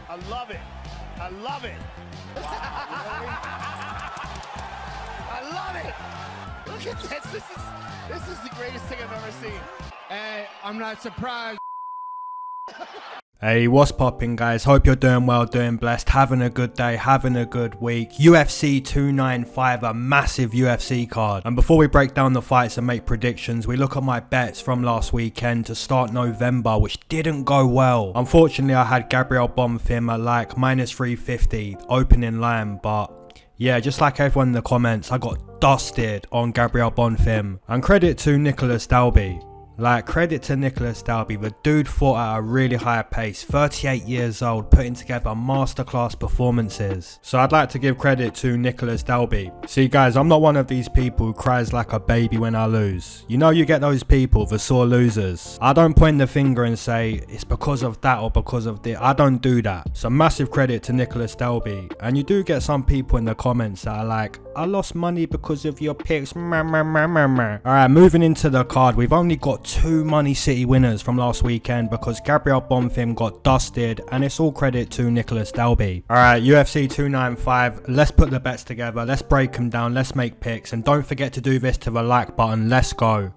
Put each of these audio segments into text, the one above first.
I love it. I love it. I love it. Look at this. This is the greatest thing I've ever seen. Hey, I'm not surprised. Hey, what's popping, guys? Hope you're doing well, doing blessed, having a good day, having a good week. UFC 295, a massive UFC card. And before we break down the fights and make predictions, we look at my bets from last weekend to start November, which didn't go well. Unfortunately, I had Gabriel Bonfim at like minus 350 opening line, but yeah, just like everyone in the comments, I got dusted on Gabriel Bonfim. And credit to Nicholas Dalby. Like, credit to Nicholas Dalby, the dude fought at a really high pace, 38 years old, putting together masterclass performances. So I'd like to give credit to Nicholas Dalby. See guys, I'm not one of these people who cries like a baby when I lose. You know, you get those people, the sore losers. I don't point the finger and say, it's because of that or because of this. I don't do that. So massive credit to Nicholas Dalby. And you do get some people in the comments that are like, I lost money because of your picks. Alright, moving into the card, we've only got 2 MoneyCity winners from last weekend because Gabriel Bonfim got dusted, and it's all credit to Nicholas Dalby. Alright, UFC 295, let's put the bets together, let's break them down, let's make picks, and don't forget to do this to the like button. Let's go.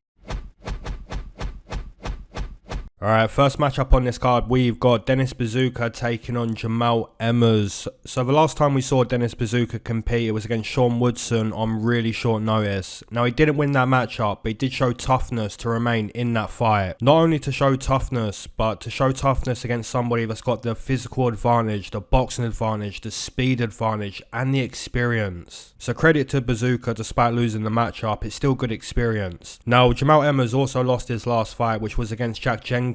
Alright, first matchup on this card, we've got Denis Buzukja taking on Jamall Emmers. So the last time we saw Denis Buzukja compete, it was against Sean Woodson on really short notice. Now, he didn't win that matchup, but he did show toughness to remain in that fight. Not only to show toughness, but to show toughness against somebody that's got the physical advantage, the boxing advantage, the speed advantage, and the experience. So credit to Buzukja, despite losing the matchup, it's still good experience. Now, Jamall Emmers also lost his last fight, which was against Jack Jenkins.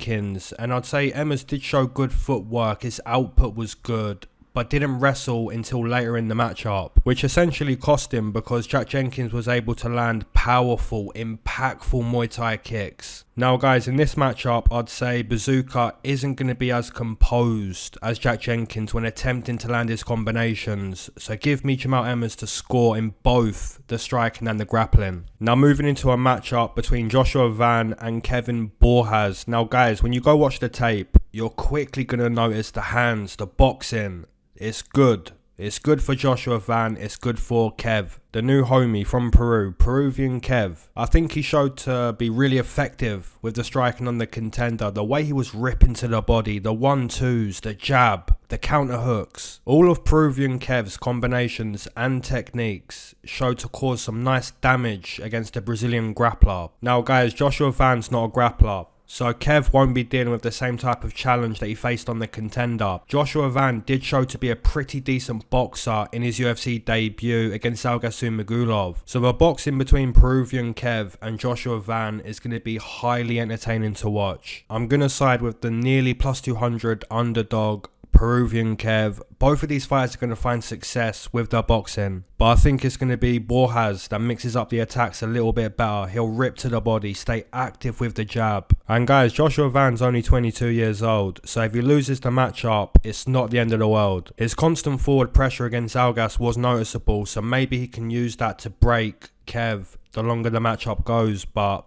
And I'd say Emmers did show good footwork, his output was good, but didn't wrestle until later in the matchup, which essentially cost him because Jack Jenkins was able to land powerful, impactful Muay Thai kicks. Now guys, in this matchup, I'd say Buzukja isn't going to be as composed as Jack Jenkins when attempting to land his combinations, so give me Jamall Emmers to score in both the striking and the grappling. Now moving into a matchup between Joshua Van and Kevin Borjas. Now guys, when you go watch the tape, you're quickly going to notice the hands, the boxing. It's good. It's good for Joshua Van. It's good for Kev, the new homie from Peru, Peruvian Kev. I think he showed to be really effective with the striking on the contender. The way he was ripping to the body, the 1-2s, the jab, the counter hooks. All of Peruvian Kev's combinations and techniques showed to cause some nice damage against the Brazilian grappler. Now guys, Joshua Van's not a grappler, so Kev won't be dealing with the same type of challenge that he faced on the contender. Joshua Van did show to be a pretty decent boxer in his UFC debut against Algasu Magulov. So the boxing between Peruvian Kev and Joshua Van is going to be highly entertaining to watch. I'm going to side with the nearly plus 200 underdog Peruvian Kev. Both of these fighters are going to find success with their boxing, but I think it's going to be Borjas that mixes up the attacks a little bit better. He'll rip to the body, stay active with the jab. And guys, Joshua Van's only 22 years old, so if he loses the matchup, it's not the end of the world. His constant forward pressure against Algas was noticeable, so maybe he can use that to break Kev the longer the matchup goes, but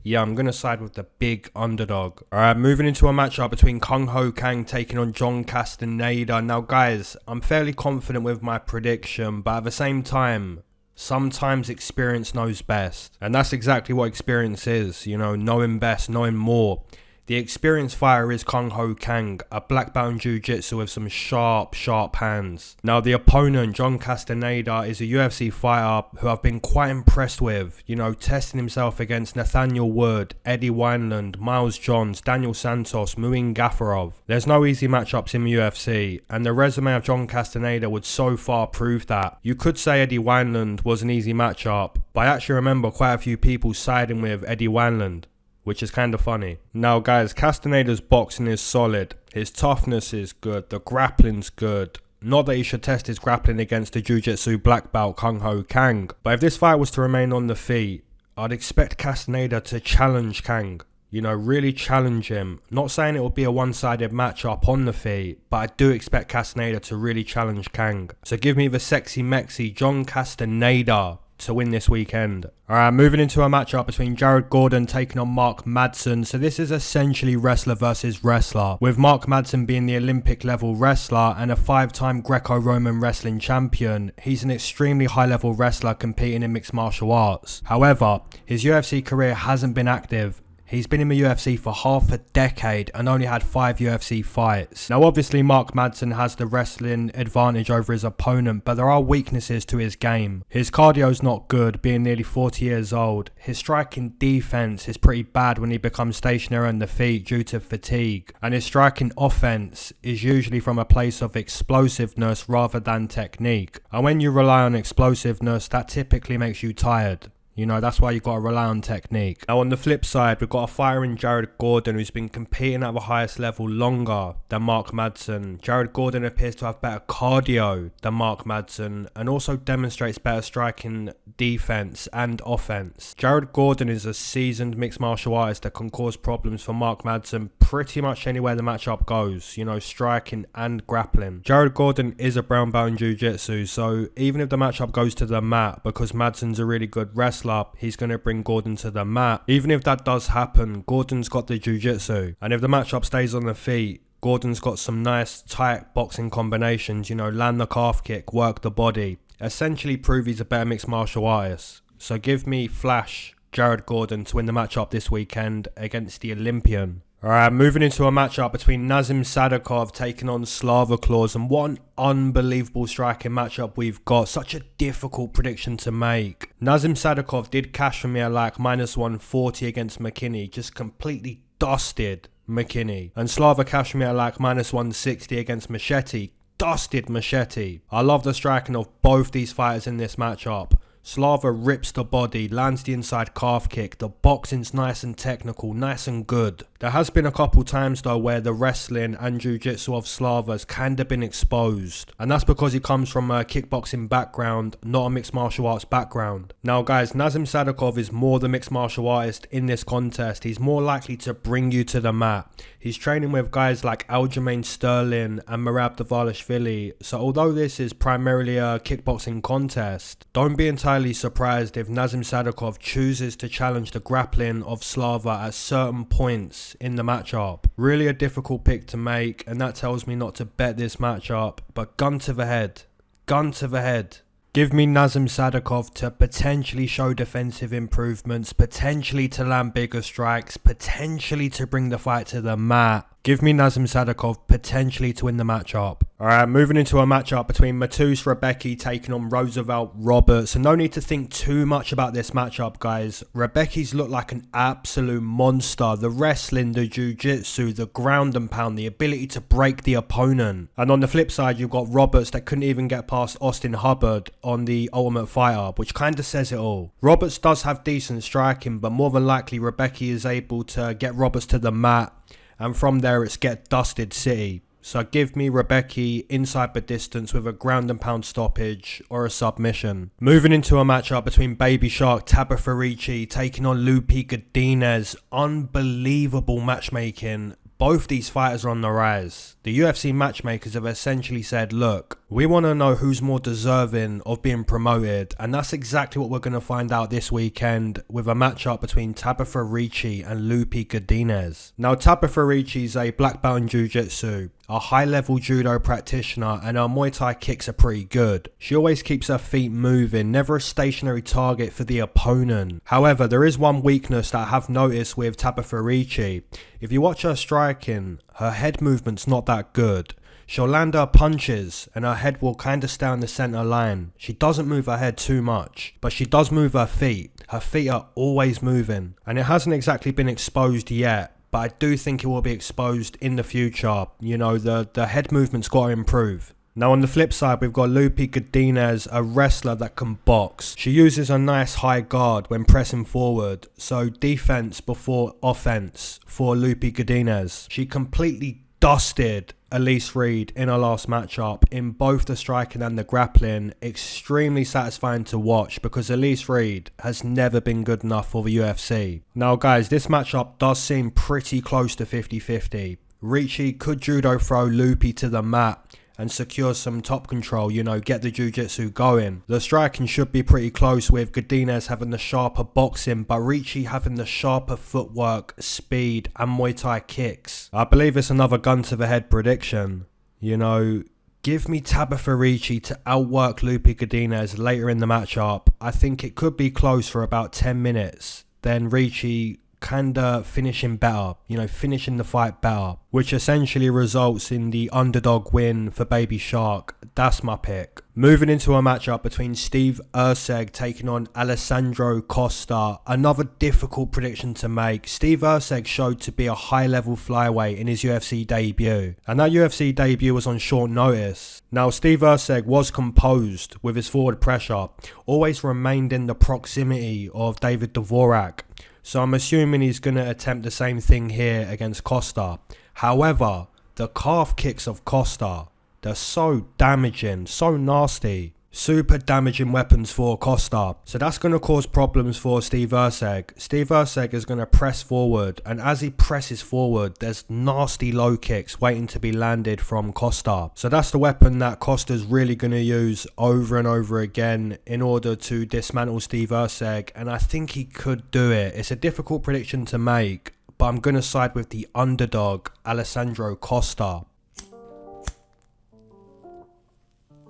yeah, I'm going to side with the big underdog. Alright, moving into a matchup between Kang taking on John Castaneda. Now guys, I'm fairly confident with my prediction, but at the same time, sometimes experience knows best. And that's exactly what experience is, you know, knowing best, knowing more. The experienced fighter is Kang, a black belt in jiu-jitsu with some sharp hands. Now the opponent, John Castaneda, is a UFC fighter who I've been quite impressed with, you know, testing himself against Nathaniel Wood, Eddie Wineland, Miles Johns, Daniel Santos, Muin Gafarov. There's no easy matchups in the UFC, and the resume of John Castaneda would so far prove that. You could say Eddie Wineland was an easy matchup, but I actually remember quite a few people siding with Eddie Wineland, which is kind of funny. Now guys, Castaneda's boxing is solid, his toughness is good, the grappling's good. Not that he should test his grappling against the jiu-jitsu black belt Kang, but if this fight was to remain on the feet, I'd expect Castaneda to challenge Kang. You know, really challenge him. Not saying it will be a one-sided matchup on the feet, but I do expect Castaneda to really challenge Kang. So give me the sexy Mexi John Castaneda to win this weekend. Alright, moving into a matchup between Jared Gordon taking on Mark Madsen. So this is essentially wrestler versus wrestler, with Mark Madsen being the Olympic level wrestler and a 5-time Greco-Roman wrestling champion. He's an extremely high level wrestler competing in mixed martial arts. However, his UFC career hasn't been active. He's been in the UFC for half a decade and only had 5 UFC fights. Now obviously Mark Madsen has the wrestling advantage over his opponent, but there are weaknesses to his game. His cardio's not good, being nearly 40 years old. His striking defense is pretty bad when he becomes stationary on the feet due to fatigue. And his striking offense is usually from a place of explosiveness rather than technique. And when you rely on explosiveness, that typically makes you tired. You know, that's why you got to rely on technique. Now, on the flip side, we've got a fighter in Jared Gordon who's been competing at the highest level longer than Mark Madsen. Jared Gordon appears to have better cardio than Mark Madsen and also demonstrates better striking defense and offense. Jared Gordon is a seasoned mixed martial artist that can cause problems for Mark Madsen pretty much anywhere the matchup goes, you know, striking and grappling. Jared Gordon is a brown belt in jiu-jitsu, so even if the matchup goes to the mat, because Madsen's a really good wrestler, he's going to bring Gordon to the mat. Even if that does happen, Gordon's got the jiu-jitsu. And if the matchup stays on the feet, Gordon's got some nice tight boxing combinations, you know, land the calf kick, work the body. Essentially prove he's a better mixed martial artist. So give me Flash Jared Gordon to win the matchup this weekend against the Olympian. Alright, moving into a matchup between Nazim Sadykhov taking on Slava Claus, and what an unbelievable striking matchup we've got. Such a difficult prediction to make. Nazim Sadykhov did cash for me at like -140 against McKinney, just completely dusted McKinney. And Slava cashed me at like -160 against Machete, dusted Machete. I love the striking of both these fighters in this matchup. Slava rips the body, lands the inside calf kick. The boxing's nice and technical, nice and good. There has been a couple times though where the wrestling and jiu-jitsu of Slava's kind of been exposed. And that's because he comes from a kickboxing background, not a mixed martial arts background. Now guys, Nazim Sadykhov is more the mixed martial artist in this contest. He's more likely to bring you to the mat. He's training with guys like Aljamain Sterling and Merab Dvalishvili. So although this is primarily a kickboxing contest, don't be entirely surprised if Nazim Sadykhov chooses to challenge the grappling of Slava at certain points in the matchup. Really a difficult pick to make, and that tells me not to bet this matchup, but gun to the head. Gun to the head. Give me Nazim Sadykhov to potentially show defensive improvements, potentially to land bigger strikes, potentially to bring the fight to the mat. Give me Nazim Sadykhov potentially to win the matchup. Alright, moving into a matchup between Mateusz Rabecki taking on Roosevelt Roberts. And no need to think too much about this matchup, guys. Rabecki's looked like an absolute monster. The wrestling, the jiu-jitsu, the ground and pound, the ability to break the opponent. And on the flip side, you've got Roberts that couldn't even get past Austin Hubbard on the Ultimate Fighter, which kind of says it all. Roberts does have decent striking, but more than likely Rabecki is able to get Roberts to the mat. And from there, it's get dusted city. So give me Rabecki inside the distance with a ground and pound stoppage or a submission. Moving into a matchup between Baby Shark Tabafericci taking on Loopy Godinez. Unbelievable matchmaking. Both these fighters are on the rise. The UFC matchmakers have essentially said, look, we want to know who's more deserving of being promoted, and that's exactly what we're going to find out this weekend with a matchup between Tabafericci and Loopy Godinez. Now, Tabafericci is a black belt in jiu-jitsu, a high-level judo practitioner, and her Muay Thai kicks are pretty good. She always keeps her feet moving, never a stationary target for the opponent. However, there is one weakness that I have noticed with Tabafericci. If you watch her striking, her head movement's not that good. She'll land her punches and her head will kind of stay on the center line. She doesn't move her head too much, but she does move her feet. Her feet are always moving, and it hasn't exactly been exposed yet. But I do think it will be exposed in the future. You know, the head movement's got to improve. Now on the flip side, we've got Loopy Godinez, a wrestler that can box. She uses a nice high guard when pressing forward. So defense before offense for Loopy Godinez. She completely dusted Elise Reed in her last matchup in both the striking and the grappling. Extremely satisfying to watch because Elise Reed has never been good enough for the UFC. Now guys, this matchup does seem pretty close to 50-50. Ricci could judo throw Loopy to the mat and secure some top control, you know, get the jiu-jitsu going. The striking should be pretty close with Godinez having the sharper boxing, but Ricci having the sharper footwork, speed and Muay Thai kicks. I believe it's another gun to the head prediction. You know, give me Tabitha Ricci to outwork Loopy Godinez later in the matchup. I think it could be close for about 10 minutes. Then Ricci kinda finishing better, you know, finishing the fight better, which essentially results in the underdog win for Baby Shark. That's my pick. Moving into a matchup between Steve Erceg taking on Alessandro Costa. Another difficult prediction to make. Steve Erceg showed to be a high-level flyweight in his UFC debut, and that UFC debut was on short notice. Now, Steve Erceg was composed with his forward pressure, always remained in the proximity of David Dvorak. So I'm assuming he's going to attempt the same thing here against Costa. However, the calf kicks of Costa, they're so damaging, so nasty. Super damaging weapons for Costa. So that's going to cause problems for Steve Erceg. Steve Erceg is going to press forward, and as he presses forward, there's nasty low kicks waiting to be landed from Costa. So that's the weapon that Costa's really going to use over and over again in order to dismantle Steve Erceg, and I think he could do it. It's a difficult prediction to make, but I'm going to side with the underdog, Alessandro Costa.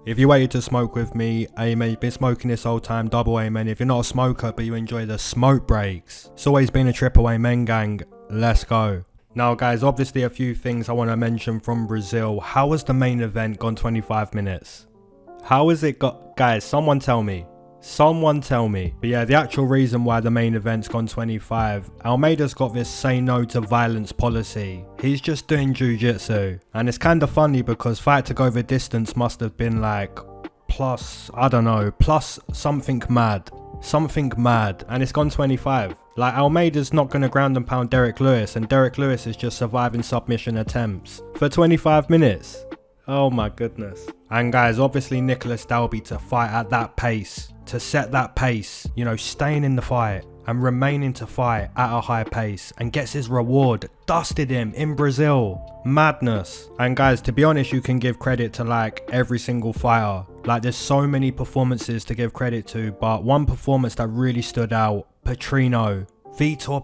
If you waited to smoke with me, amen. You've been smoking this whole time, double amen. If you're not a smoker but you enjoy the smoke breaks, it's always been a triple amen, gang. Let's go. Now guys, obviously a few things I want to mention from Brazil. How has the main event gone 25 minutes? How has it got... Guys, someone tell me. Someone tell me. But yeah, the actual reason why the main event's gone 25, Almeida's got this say no to violence policy. He's just doing jiu-jitsu. And it's kind of funny because fight to go the distance must have been like plus, I don't know, plus something mad. Something mad. And it's gone 25. Like, Almeida's not going to ground and pound Derek Lewis, and Derek Lewis is just surviving submission attempts for 25 minutes. Oh my goodness. And guys, obviously Nicholas Dalby to fight at that pace, to set that pace, you know, staying in the fight and remaining to fight at a high pace, and gets his reward, dusted him in Brazil. Madness. And guys, to be honest, you can give credit to like every single fighter. Like, there's so many performances to give credit to, but one performance that really stood out, Vitor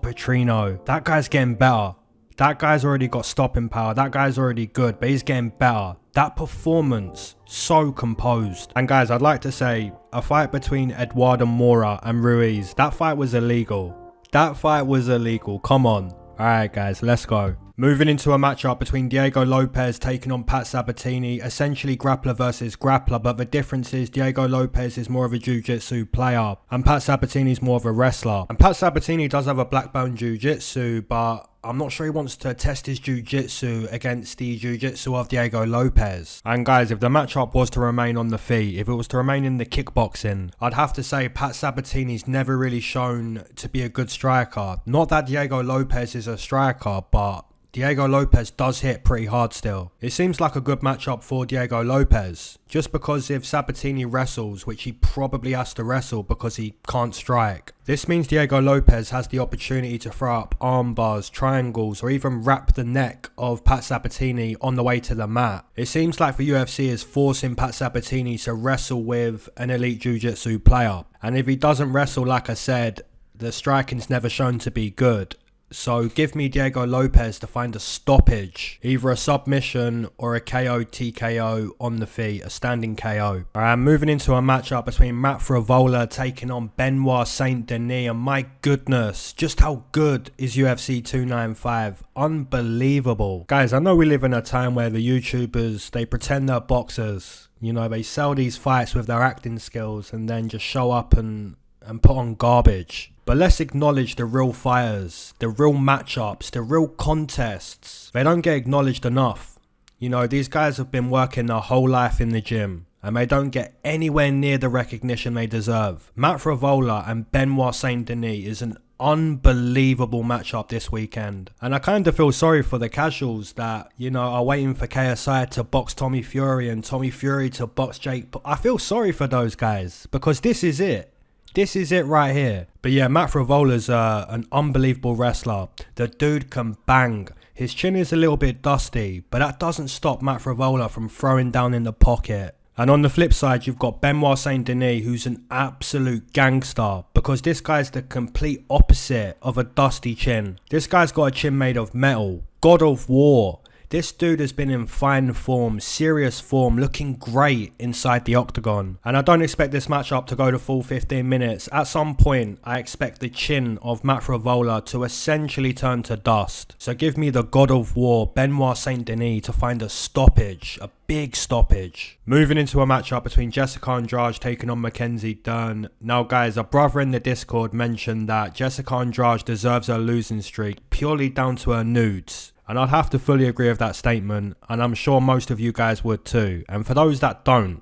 Petrino. That guy's getting better. That guy's already got stopping power. That guy's already good, but he's getting better. That performance, so composed. And guys, I'd like to say, a fight between Eduardo Mora and Ruiz, that fight was illegal. That fight was illegal. Come on. Alright guys, let's go. Moving into a matchup between Diego Lopes taking on Pat Sabatini, essentially grappler versus grappler, but the difference is Diego Lopes is more of a jiu-jitsu player and Pat Sabatini is more of a wrestler. And Pat Sabatini does have a black belt in jiu-jitsu, but I'm not sure he wants to test his jiu-jitsu against the jiu-jitsu of Diego Lopes. And guys, if the matchup was to remain on the feet, if it was to remain in the kickboxing, I'd have to say Pat Sabatini's never really shown to be a good striker. Not that Diego Lopes is a striker, but Diego Lopes does hit pretty hard still. It seems like a good matchup for Diego Lopes, just because if Sabatini wrestles, which he probably has to wrestle because he can't strike, this means Diego Lopes has the opportunity to throw up arm bars, triangles, or even wrap the neck of Pat Sabatini on the way to the mat. It seems like the UFC is forcing Pat Sabatini to wrestle with an elite jiu-jitsu player. And if he doesn't wrestle, like I said, the striking's never shown to be good. So give me Diego Lopes to find a stoppage, either a submission or a KO TKO on the feet, a standing KO. Alright, moving into a matchup between Matt Frevola taking on Benoit Saint Denis, and my goodness, just how good is UFC 295? Unbelievable. Guys, I know we live in a time where the YouTubers, they pretend they're boxers. You know, they sell these fights with their acting skills and then just show up and put on garbage. But let's acknowledge the real fighters, the real matchups, the real contests. They don't get acknowledged enough. You know, these guys have been working their whole life in the gym and they don't get anywhere near the recognition they deserve. Matt Frevola and Benoit Saint Denis is an unbelievable matchup this weekend. And I kind of feel sorry for the casuals that, you know, are waiting for KSI to box Tommy Fury and Tommy Fury to box Jake. I feel sorry for those guys because this is it. This is it right here. But yeah, Matt Frevola's an unbelievable wrestler. The dude can bang. His chin is a little bit dusty, but that doesn't stop Matt Frevola from throwing down in the pocket. And on the flip side, you've got Benoit Saint-Denis, who's an absolute gangster, because this guy's the complete opposite of a dusty chin. This guy's got a chin made of metal, God of War. This dude has been in fine form, serious form, looking great inside the octagon. And I don't expect this matchup to go the full 15 minutes. At some point, I expect the chin of Matt Frevola to essentially turn to dust. So give me the God of War, Benoit Saint-Denis, to find a stoppage, a big stoppage. Moving into a matchup between Jessica Andrade taking on Mackenzie Dern. Now guys, a brother in the Discord mentioned that Jessica Andrade deserves her losing streak purely down to her nudes. And I'd have to fully agree with that statement, and I'm sure most of you guys would too. And for those that don't,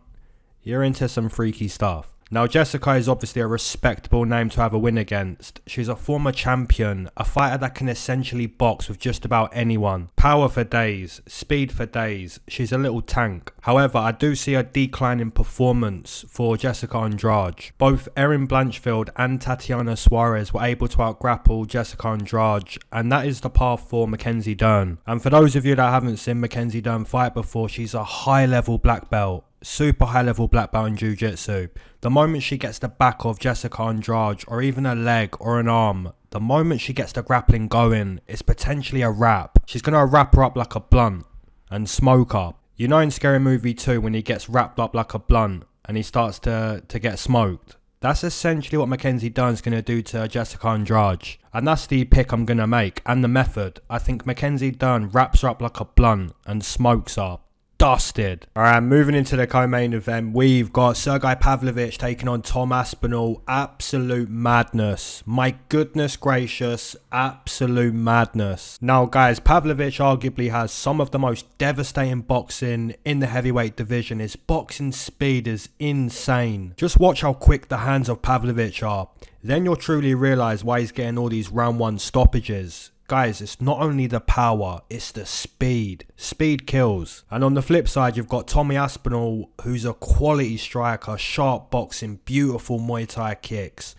you're into some freaky stuff. Now Jessica is obviously a respectable name to have a win against. She's a former champion, a fighter that can essentially box with just about anyone. Power for days, speed for days, she's a little tank. However, I do see a decline in performance for Jessica Andrade. Both Erin Blanchfield and Tatiana Suarez were able to out-grapple Jessica Andrade, and that is the path for Mackenzie Dern. And for those of you that haven't seen Mackenzie Dern fight before, she's a high-level black belt. Super high level black belt in jiu-jitsu. The moment she gets the back of Jessica Andrade, or even a leg or an arm, the moment she gets the grappling going, it's potentially a wrap. She's going to wrap her up like a blunt and smoke her. You know in Scary Movie 2 when he gets wrapped up like a blunt and he starts to get smoked? That's essentially what Mackenzie Dern's going to do to Jessica Andrade. And that's the pick I'm going to make, and the method. I think Mackenzie Dern wraps her up like a blunt and smokes her. Dusted. Alright, moving into the co-main event, we've got Sergei Pavlovich taking on Tom Aspinall. Absolute madness. My goodness gracious, absolute madness. Now guys, Pavlovich arguably has some of the most devastating boxing in the heavyweight division. His boxing speed is insane. Just watch how quick the hands of Pavlovich are. Then you'll truly realise why he's getting all these round one stoppages. Guys, it's not only the power, it's the speed. Speed kills. And on the flip side, you've got Tommy Aspinall, who's a quality striker, sharp boxing, beautiful Muay Thai kicks.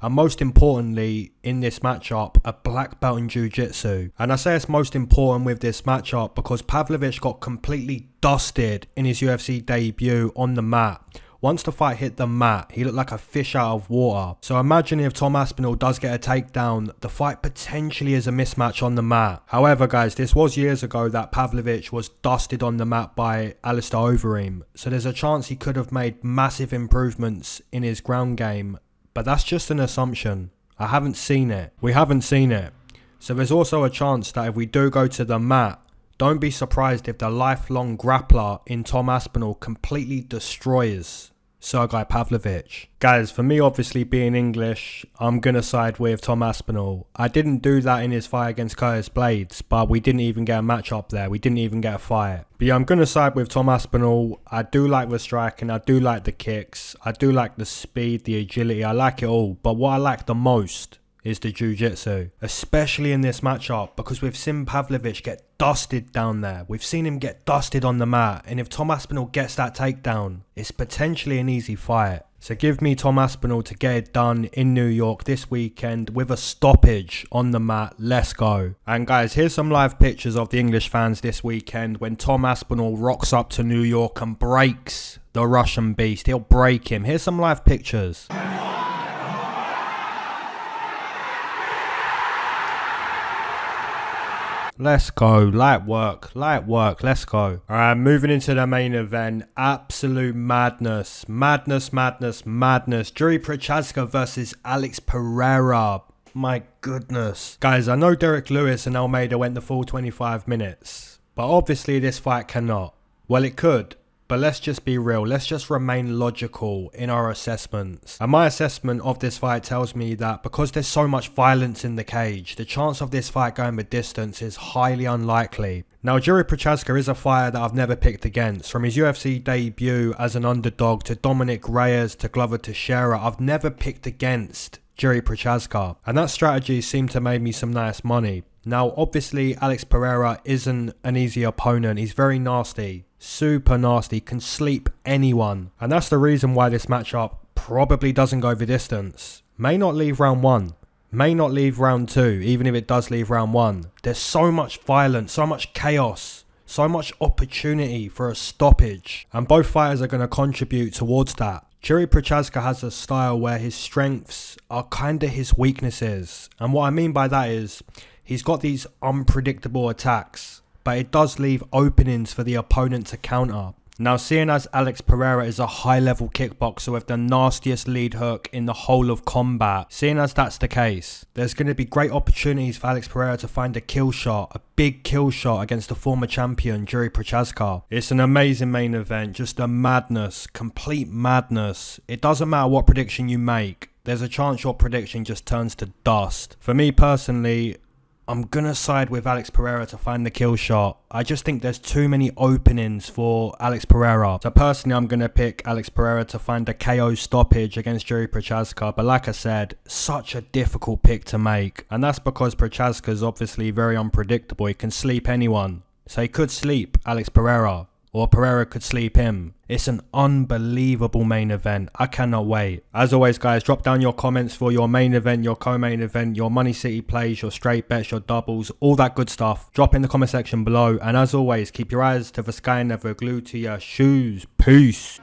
And most importantly, in this matchup, a black belt in jiu-jitsu. And I say it's most important with this matchup because Pavlovich got completely dusted in his UFC debut on the mat. Once the fight hit the mat, he looked like a fish out of water. So imagine if Tom Aspinall does get a takedown, the fight potentially is a mismatch on the mat. However guys, this was years ago that Pavlovich was dusted on the mat by Alistair Overeem. So there's a chance he could have made massive improvements in his ground game. But that's just an assumption. I haven't seen it. We haven't seen it. So there's also a chance that if we do go to the mat, don't be surprised if the lifelong grappler in Tom Aspinall completely destroys Sergei Pavlovich. Guys, for me obviously being English, I'm going to side with Tom Aspinall. I didn't do that in his fight against Curtis Blades, but we didn't even get a match up there. We didn't even get a fight. But yeah, I'm going to side with Tom Aspinall. I do like the striking, I do like the kicks, I do like the speed, the agility, I like it all. But what I like the most is the jiu-jitsu, especially in this matchup, because we've seen Pavlovich get dusted down there. We've seen him get dusted on the mat, and if Tom Aspinall gets that takedown, it's potentially an easy fight. So give me Tom Aspinall to get it done in New York this weekend with a stoppage on the mat. Let's go. And guys, here's some live pictures of the English fans this weekend when Tom Aspinall rocks up to New York and breaks the Russian beast. He'll break him. Here's some live pictures. Let's go. Light work, let's go. Alright, moving into the main event. Absolute madness. Madness. Jiri Prochazka versus Alex Pereira. My goodness. Guys, I know Derek Lewis and Almeida went the full 25 minutes. But obviously this fight cannot. Well, it could. But let's just be real, let's just remain logical in our assessments. And my assessment of this fight tells me that because there's so much violence in the cage, the chance of this fight going the distance is highly unlikely. Now, Jiri Prochazka is a fighter that I've never picked against. From his UFC debut as an underdog to Dominic Reyes to Glover Teixeira, I've never picked against Jiri Prochazka. And that strategy seemed to make me some nice money. Now, obviously, Alex Pereira isn't an easy opponent. He's very nasty. Super nasty, can sleep anyone. And that's the reason why this matchup probably doesn't go the distance. May not leave round one. may not leave round 2, even if it does leave round 1. There's so much violence, so much chaos, so much opportunity for a stoppage, and both fighters are going to contribute towards that. Jiri Prochazka has a style where his strengths are kind of his weaknesses, and what I mean by that is he's got these unpredictable attacks, but it does leave openings for the opponent to counter. Now, seeing as Alex Pereira is a high-level kickboxer with the nastiest lead hook in the whole of combat, seeing as that's the case, there's going to be great opportunities for Alex Pereira to find a kill shot, a big kill shot against the former champion, Jiri Prochazka. It's an amazing main event, just a madness, complete madness. It doesn't matter what prediction you make, there's a chance your prediction just turns to dust. For me personally, I'm going to side with Alex Pereira to find the kill shot. I just think there's too many openings for Alex Pereira. So personally, I'm going to pick Alex Pereira to find a KO stoppage against Jiri Prochazka. But like I said, such a difficult pick to make. And that's because Prochazka is obviously very unpredictable. He can sleep anyone. So he could sleep Alex Pereira, or Pereira could sleep him. It's an unbelievable main event. I cannot wait. As always, guys, drop down your comments for your main event, your co-main event, your Money City plays, your straight bets, your doubles, all that good stuff. Drop in the comment section below. And as always, keep your eyes to the sky and never glued to your shoes. Peace.